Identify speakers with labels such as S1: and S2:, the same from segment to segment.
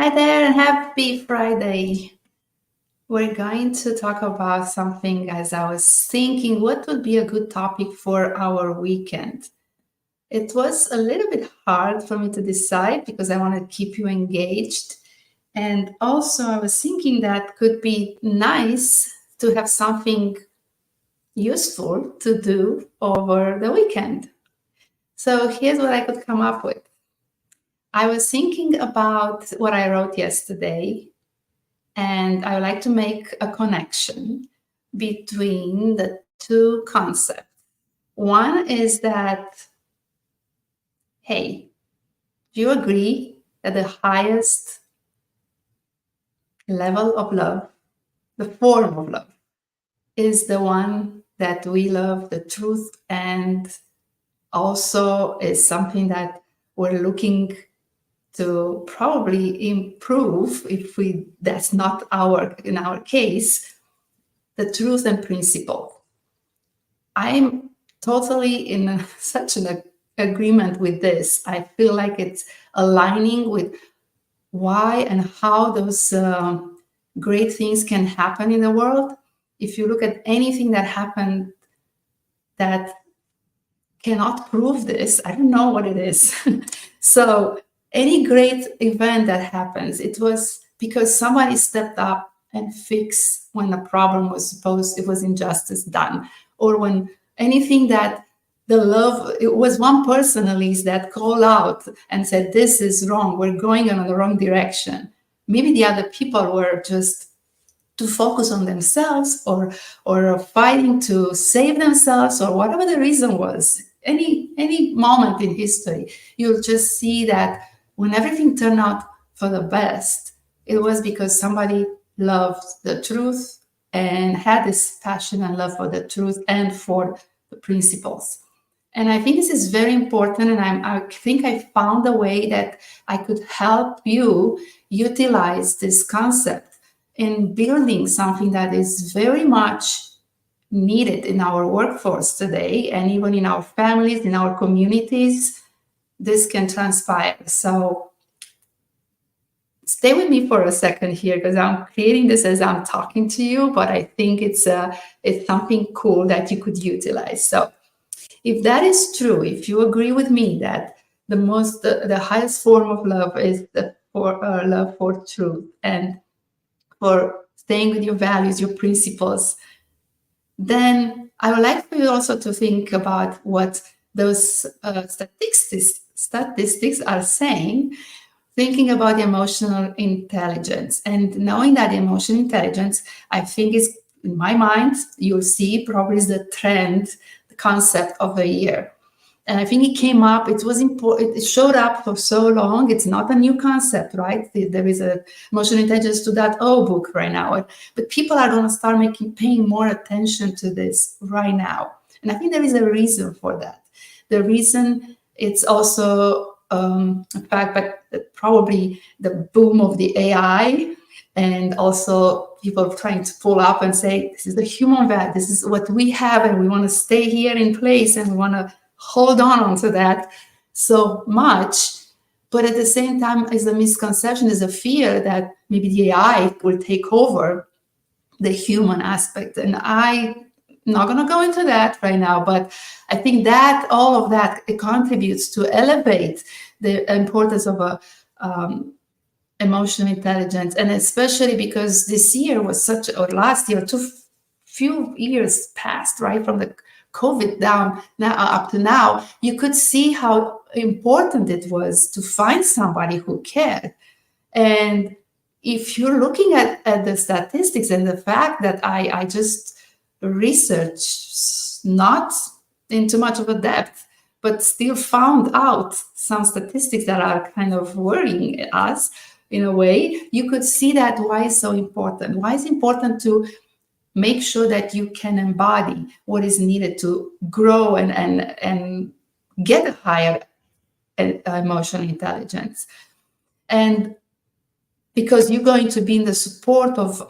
S1: Hi there and happy Friday. We're going to talk about something as I was thinking what would be a good topic for our weekend. It was a little bit hard for me to decide because I want to keep you engaged. And also, I was thinking that could be nice to have something useful to do over the weekend. So, here's what I could come up with. I was thinking about what I wrote yesterday. And I would like to make a connection between the two concepts. One is that, hey, do you agree that the highest level of love, the form of love, is the one that we love, the truth, and also is something that we're looking to probably improve if we that's not in our case, the truth and principle. I'm totally in such an agreement with this. I feel like it's aligning with why and how those great things can happen in the world. If you look at anything that happened that cannot prove this, I don't know what it is. So any great event that happens, it was because somebody stepped up and fixed when a problem was it was injustice done, or when anything that it was one person at least that called out and said, this is wrong, we're going in the wrong direction. Maybe the other people were just to focus on themselves or fighting to save themselves or whatever the reason was. Any moment in history, you'll just see that when everything turned out for the best, it was because somebody loved the truth and had this passion and love for the truth and for the principles. And I think this is very important. And I think I found a way that I could help you utilize this concept in building something that is very much needed in our workforce today, and even in our families, in our communities. This can transpire. So stay with me for a second here, because I'm creating this as I'm talking to you, but I think it's something cool that you could utilize. So if that is true, if you agree with me that the highest form of love is love for truth and for staying with your values, your principles, then I would like for you also to think about what those statistics are saying, thinking about emotional intelligence. And knowing that emotional intelligence, I think is, in my mind, you'll see probably is the trend, the concept of the year. And I think it came up, it was important, it showed up for so long. It's not a new concept, right? There is a Emotional Intelligence 2.0 book right now. But people are going to start paying more attention to this right now. And I think there is a reason for that. The reason, it's also a fact, but probably the boom of the AI, and also people trying to pull up and say, this is the human value, this is what we have, and we want to stay here in place, and we want to hold on to that so much. But at the same time, is a misconception, is a fear that maybe the AI will take over the human aspect. And I'm not going to go into that right now, but I think that all of that, it contributes to elevate the importance of emotional intelligence. And especially because this year was or last year, too few years passed, right, from the COVID down now up to now, you could see how important it was to find somebody who cared. And if you're looking at the statistics and the fact that I just researched, not in too much of a depth, but still found out some statistics that are kind of worrying us in a way, you could see that why it's so important. Why it's important to make sure that you can embody what is needed to grow and get a higher emotional intelligence. And because you're going to be in the support of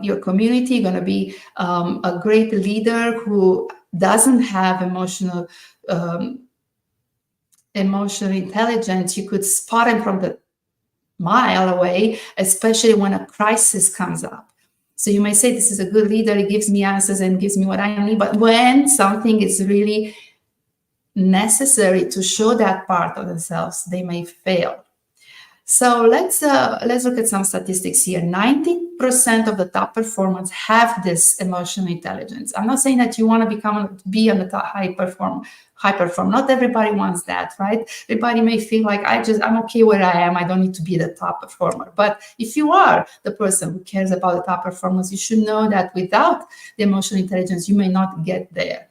S1: your community, you're going to be a great leader who doesn't have emotional intelligence. You could spot him from the mile away, especially when a crisis comes up. So you may say, this is a good leader, he gives me answers and gives me what I need. But when something is really necessary to show that part of themselves, they may fail. So let's look at some statistics here. 90% of the top performers have this emotional intelligence. I'm not saying that you want to be on the top high perform. Not everybody wants that, right? Everybody may feel like I'm okay where I am. I don't need to be the top performer. But if you are the person who cares about the top performance, you should know that without the emotional intelligence, you may not get there.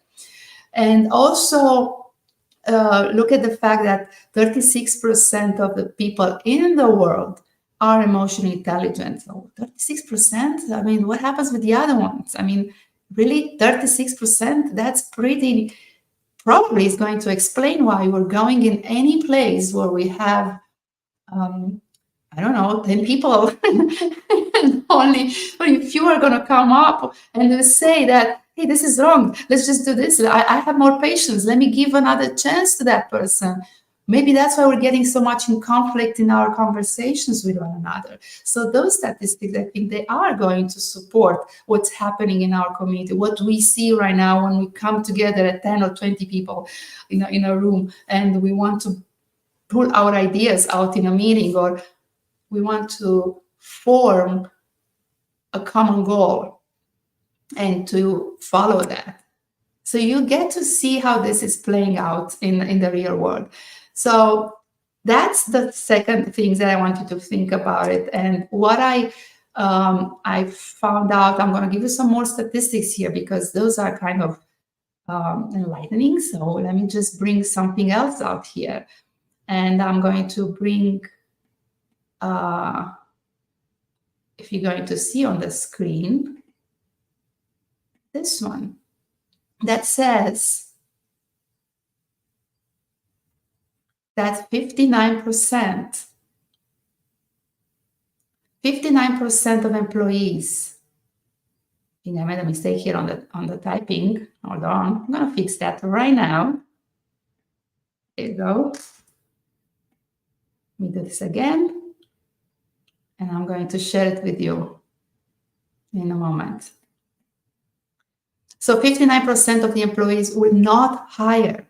S1: And also, look at the fact that 36% of the people in the world are emotionally intelligent. So 36%, I mean, what happens with the other ones? I mean, really, 36%, that's probably is going to explain why we're going in any place where we have, I don't know, 10 people, and only few are going to come up and they say that, hey, this is wrong. Let's just do this. I have more patience. Let me give another chance to that person. Maybe that's why we're getting so much in conflict in our conversations with one another. So those statistics, I think they are going to support what's happening in our community, what we see right now when we come together at 10 or 20 people in a room and we want to pull our ideas out in a meeting, or we want to form a common goal and to follow that. So you get to see how this is playing out in the real world. So that's the second thing that I want you to think about it. And what I found out, I'm going to give you some more statistics here because those are kind of enlightening. So let me just bring something else out here. And I'm going to bring, if you're going to see on the screen, this one that says that 59% of employees, I think I made a mistake here on the typing. Hold on, I'm going to fix that right now. There you go. Let me do this again. And I'm going to share it with you in a moment. So 59% of the employees will not hire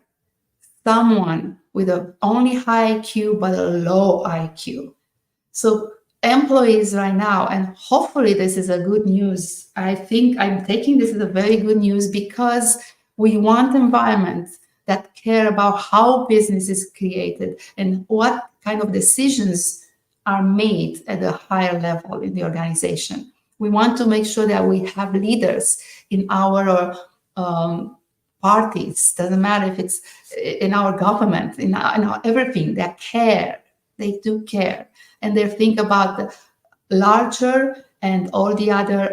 S1: someone with only high IQ but a low IQ. So employees right now, and hopefully this is a good news. I think I'm taking this as a very good news because we want environments that care about how business is created and what kind of decisions are made at a higher level in the organization. We want to make sure that we have leaders in our parties, doesn't matter if it's in our government, in our everything, that care, they do care. And they think about the larger and all the other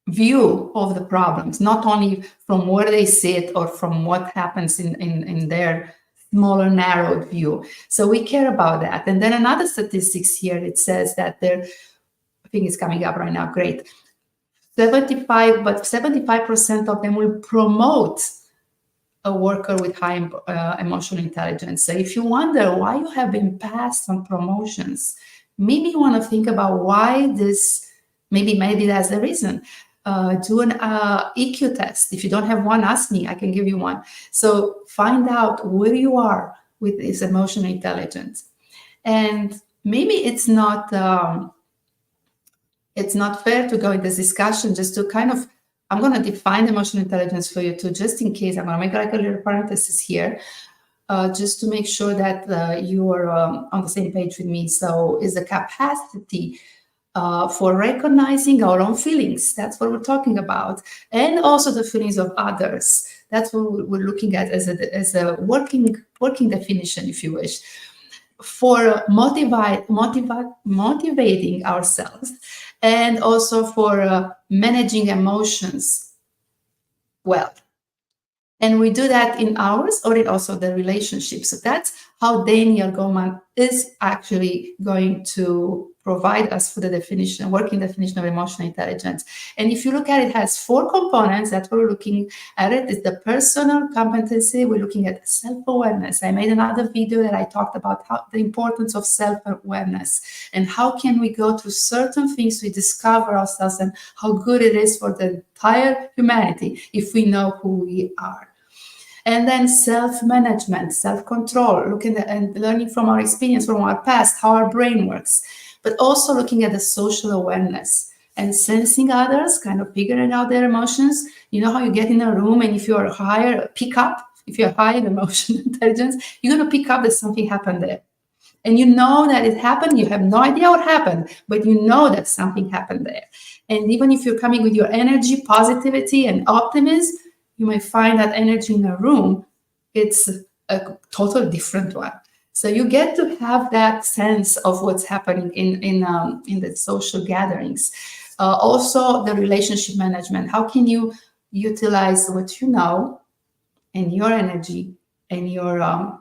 S1: view of the problems, not only from where they sit or from what happens in their smaller, narrowed view. So we care about that. And then another statistics here, it says that I think it's coming up right now, great. 75% of them will promote a worker with high emotional intelligence. So if you wonder why you have been passed on promotions, maybe you want to think about why this, maybe that's the reason. Do an EQ test. If you don't have one, ask me, I can give you one. So find out where you are with this emotional intelligence. And maybe it's not fair to go in this discussion just to kind of, I'm going to define emotional intelligence for you too, just in case. I'm going to make like a little parenthesis here, just to make sure that you are on the same page with me. So is the capacity for recognizing our own feelings. That's what we're talking about. And also the feelings of others. That's what we're looking at as a working definition, if you wish, for motivating ourselves, and also for managing emotions well. And we do that in ours or in also the relationship. So that's how Daniel Goleman is actually going to provide us for the definition, working definition of emotional intelligence. And if you look at it, it has 4 components that we're looking at. It is the personal competency. We're looking at self-awareness. I made another video that I talked about the importance of self-awareness and how can we go through certain things to discover ourselves and how good it is for the entire humanity if we know who we are. And then self-management, self-control, looking at and learning from our experience, from our past, how our brain works, but also looking at the social awareness and sensing others, kind of figuring out their emotions. You know how you get in a room and if you're higher, if you're high in emotional intelligence, you're going to pick up that something happened there. And you know that it happened, you have no idea what happened, but you know that something happened there. And even if you're coming with your energy, positivity, and optimism, you may find that energy in a room, it's a totally different one. So you get to have that sense of what's happening in the social gatherings. Also, the relationship management. How can you utilize what you know and your energy and your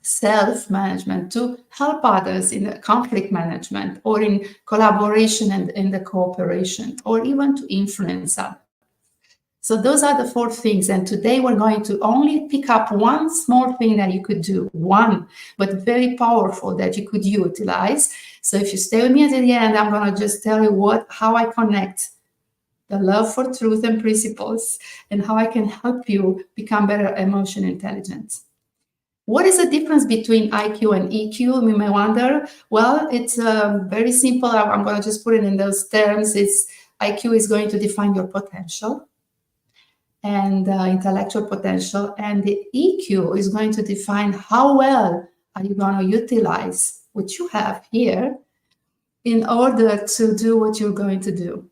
S1: self-management to help others in the conflict management or in collaboration and in the cooperation, or even to influence others. So those are the 4 things. And today we're going to only pick up one small thing that you could do, one, but very powerful that you could utilize. So if you stay with me until the end, I'm going to just tell you how I connect the love for truth and principles and how I can help you become better emotional intelligence. What is the difference between IQ and EQ? You may wonder. Well, it's very simple. I'm going to just put it in those terms. IQ is going to define your potential and intellectual potential, and the EQ is going to define how well are you going to utilize what you have here in order to do what you're going to do,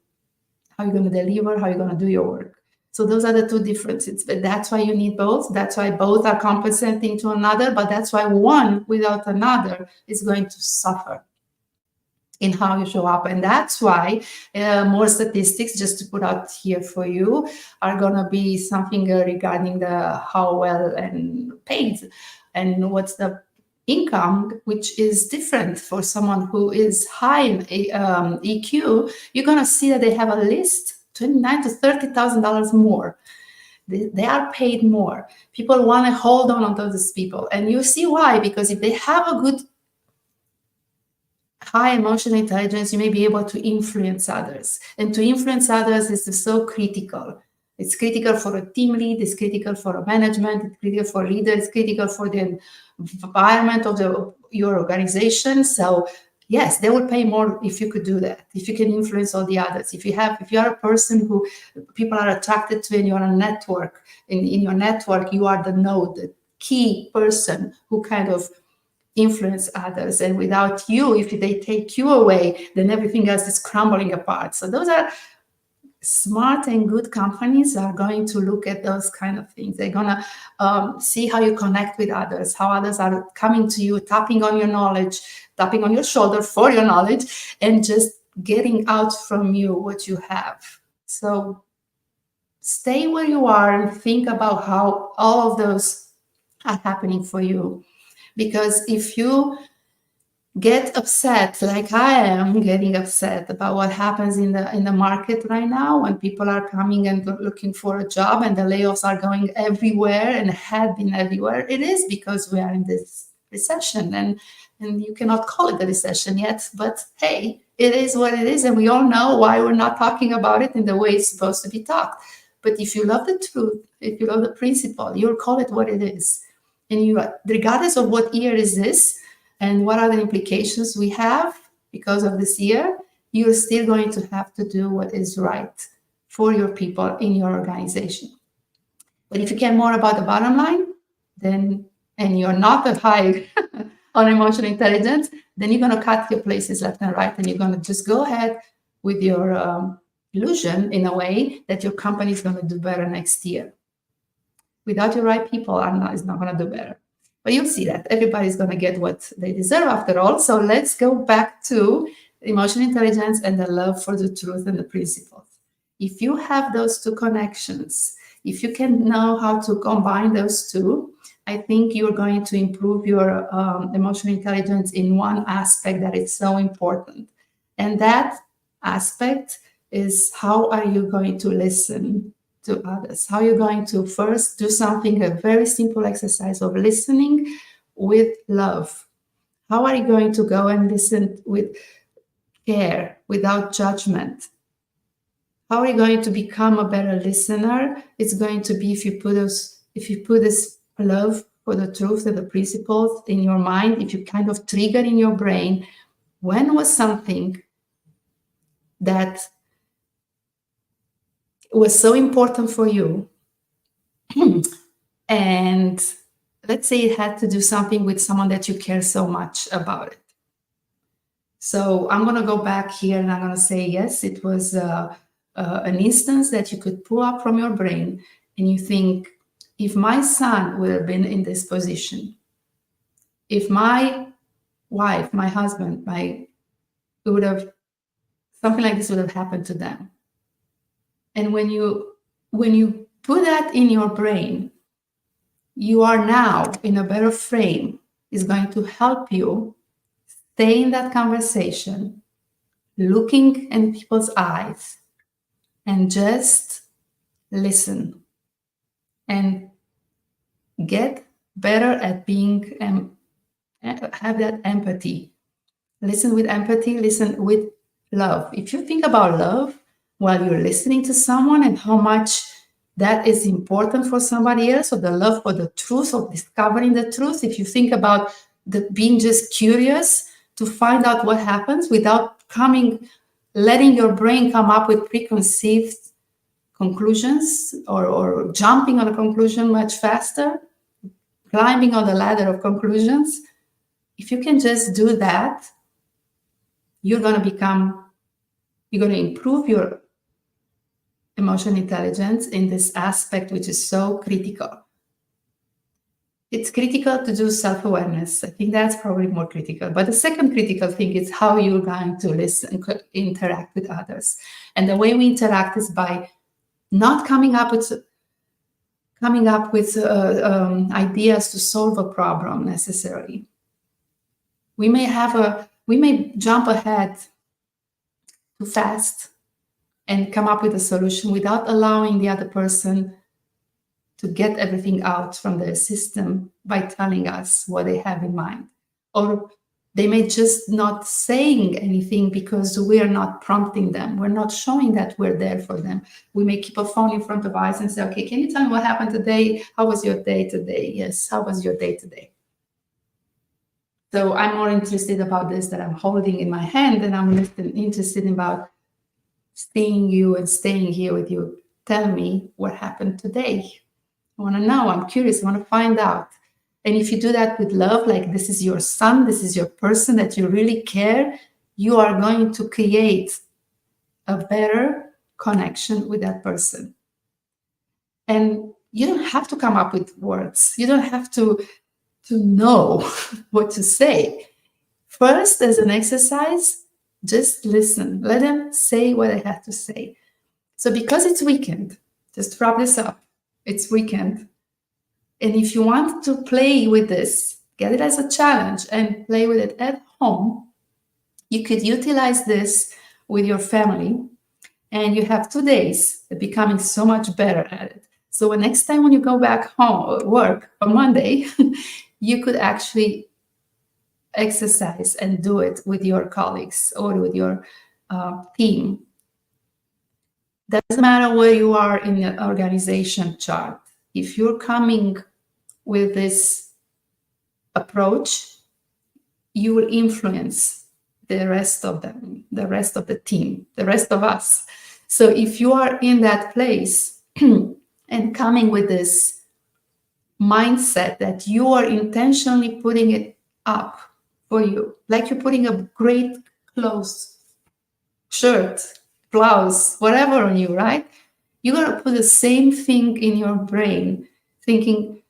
S1: how you're going to deliver, how you're going to do your work. So those are the 2 differences, but that's why you need both. That's why both are compensating to another, but that's why one without another is going to suffer in how you show up. And that's why more statistics, just to put out here for you, are going to be something regarding how well and paid and what's the income, which is different for someone who is high in EQ. You're going to see that they have at least $29,000 to $30,000 more. They are paid more. People want to hold on to those people. And you see why, because if they have a good high emotional intelligence, you may be able to influence others. And to influence others is so critical. It's critical for a team lead, it's critical for a management, it's critical for leaders, it's critical for the environment of your organization. So yes, they will pay more if you could do that, if you can influence all the others. If you are a person who people are attracted to and you're a network, in your network, you are the node, the key person who kind of influence others. And without you, if they take you away, then everything else is crumbling apart. So those are smart and good companies are going to look at those kind of things. They're going to see how you connect with others, how others are coming to you, tapping on your knowledge, tapping on your shoulder for your knowledge, and just getting out from you what you have. So stay where you are and think about how all of those are happening for you. Because if you get upset, like I am getting upset about what happens in the market right now, when people are coming and looking for a job and the layoffs are going everywhere and have been everywhere, it is because we are in this recession. And you cannot call it a recession yet, but hey, it is what it is. And we all know why we're not talking about it in the way it's supposed to be talked. But if you love the truth, if you love the principle, you'll call it what it is. And you, regardless of what year is this and what are the implications we have because of this year, you're still going to have to do what is right for your people in your organization. But if you care more about the bottom line, then, and you're not that high on emotional intelligence, then you're going to cut your places left and right, and you're going to just go ahead with your illusion in a way that your company is going to do better next year. Without your right people, it's not going to do better. But you'll see that everybody's going to get what they deserve after all. So let's go back to emotional intelligence and the love for the truth and the principles. If you have those 2 connections, if you can know how to combine those 2, I think you're going to improve your emotional intelligence in one aspect that is so important. And that aspect is, how are you going to listen to others? How are you going to first do something, a very simple exercise of listening with love? How are you going to go and listen with care, without judgment? How are you going to become a better listener? It's going to be if you put this love for the truth and the principles in your mind, if you kind of trigger in your brain, when was something that was so important for you, and let's say it had to do something with someone that you care so much about it. So I'm going to go back here and I'm going to say, yes, it was an instance that you could pull up from your brain, and you think, if my son would have been in this position, if my wife, my husband, something like this would have happened to them. And when you put that in your brain, you are now in a better frame. Is going to help you stay in that conversation, looking in people's eyes, and just listen and get better at being have that empathy. Listen with empathy, listen with love. If you think about love while you're listening to someone and how much that is important for somebody else, or the love for the truth, or discovering the truth, if you think about being just curious to find out what happens without letting your brain come up with preconceived conclusions, or jumping on a conclusion much faster, climbing on the ladder of conclusions. If you can just do that, you're going to improve your emotional intelligence in this aspect, which is so critical. It's critical to do self-awareness. I think that's probably more critical. But the second critical thing is how you're going to listen, interact with others. And the way we interact is by not coming up with ideas to solve a problem necessarily. We may jump ahead too fast and come up with a solution without allowing the other person to get everything out from their system by telling us what they have in mind. Or they may just not saying anything because we are not prompting them. We're not showing that we're there for them. We may keep a phone in front of us and say, okay, can you tell me what happened today? How was your day today? Yes, how was your day today? So I'm more interested about this that I'm holding in my hand, and I'm interested about seeing you and staying here with you. Tell me what happened today. I want to know. I'm curious. I want to find out. And if you do that with love, like this is your son, this is your person that you really care, you are going to create a better connection with that person. And you don't have to come up with words. You don't have to know what to say. First, as an exercise, just listen. Let them say what they have to say. So because it's weekend, just wrap this up. It's weekend. And if you want to play with this, get it as a challenge and play with it at home, you could utilize this with your family. And you have 2 days of becoming so much better at it. So next time when you go back home, work on Monday, you could actually exercise and do it with your colleagues or with your team. Doesn't matter where you are in the organization chart. If you're coming with this approach, you will influence the rest of them, the rest of the team, the rest of us. So if you are in that place and coming with this mindset that you are intentionally putting it up for you, like you're putting a great clothes, shirt, blouse, whatever on you, right? You're going to put the same thing in your brain, thinking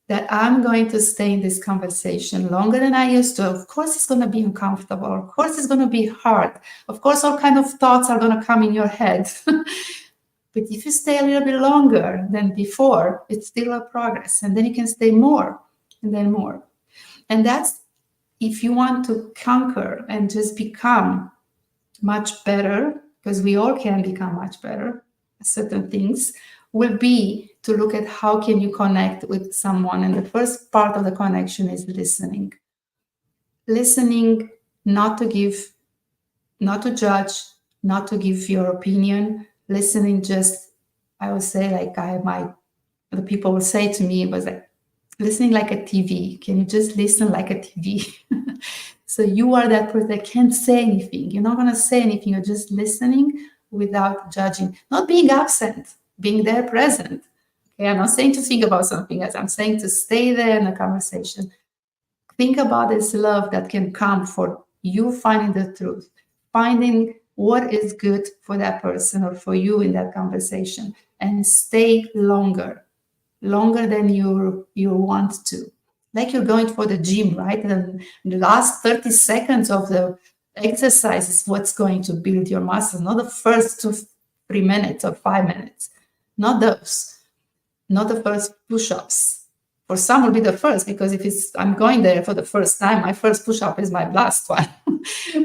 S1: that I'm going to stay in this conversation longer than I used to. Of course, it's going to be uncomfortable. Of course, it's going to be hard. Of course, all kinds of thoughts are going to come in your head. But if you stay a little bit longer than before, it's still a progress. And then you can stay more and then more. And that's if you want to conquer and just become much better, because we all can become much better at certain things, will be to look at how can you connect with someone. And the first part of the connection is listening. Listening, not to give, not to judge, not to give your opinion. Listening, just, I would say, like the people would say to me, it was like listening like a TV. Can you just listen like a TV? So you are that person that can't say anything. You're not going to say anything. You're just listening without judging, not being absent, being there present. Okay, I'm not saying to think about something else. I'm saying to stay there in a conversation. Think about this love that can come for you finding the truth, finding what is good for that person or for you in that conversation, and stay longer than you want to. Like you're going for the gym, right? And the last 30 seconds of the exercise is what's going to build your muscles, not the first 2-3 minutes or 5 minutes. Not those. Not the first push-ups. For some will be the first, because if I'm going there for the first time, my first push-up is my last one.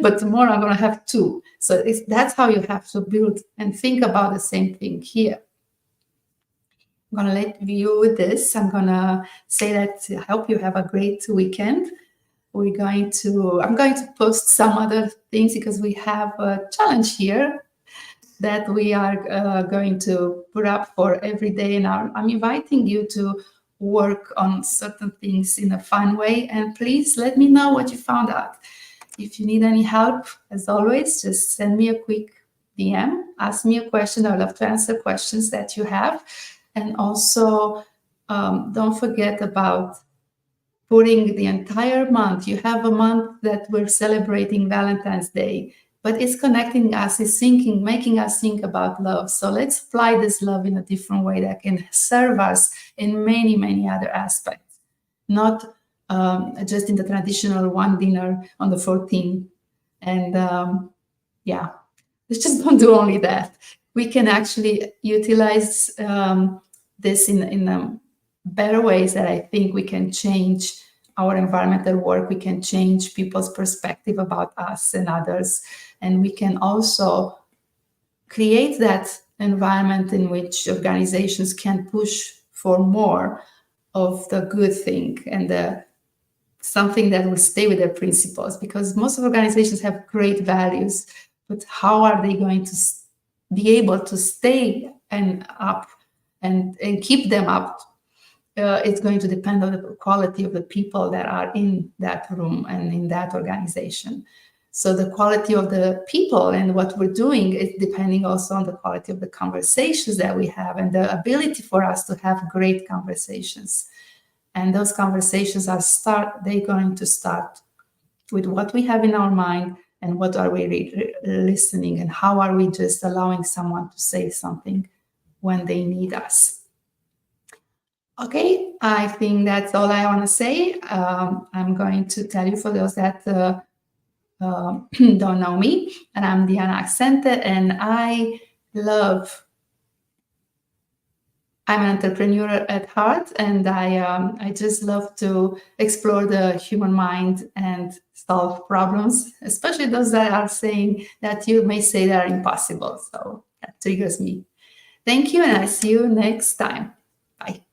S1: But tomorrow I'm going to have 2. So that's how you have to build and think about the same thing here. I'm going to let you with this. I'm going to say that I hope you have a great weekend. I'm going to post some other things because we have a challenge here that we are going to put up for every day. And I'm inviting you to work on certain things in a fun way. And please let me know what you found out. If you need any help, as always, just send me a quick DM, ask me a question. I would love to answer questions that you have. And also, don't forget about putting the entire month. You have a month that we're celebrating Valentine's Day, but it's connecting us, it's making us think about love. So let's apply this love in a different way that can serve us in many, many other aspects, not just in the traditional one dinner on the 14th. And let's just don't do only that. We can actually utilize this in better ways that I think we can change our environmental work. We can change people's perspective about us and others. And we can also create that environment in which organizations can push for more of the good thing and something that will stay with their principles, because most of organizations have great values, but how are they going to be able to stay and up and keep them up? It's going to depend on the quality of the people that are in that room and in that organization. So the quality of the people and what we're doing is depending also on the quality of the conversations that we have and the ability for us to have great conversations. And those conversations they're going to start with what we have in our mind and what are we listening, and how are we just allowing someone to say something when they need us. Okay, I think that's all I want to say. I'm going to tell you, for those that don't know me, and I'm Diana Accente, and I'm an entrepreneur at heart, and I just love to explore the human mind and solve problems, especially those that are saying that you may say that are impossible. So that triggers me. Thank you, and I see you next time. Bye.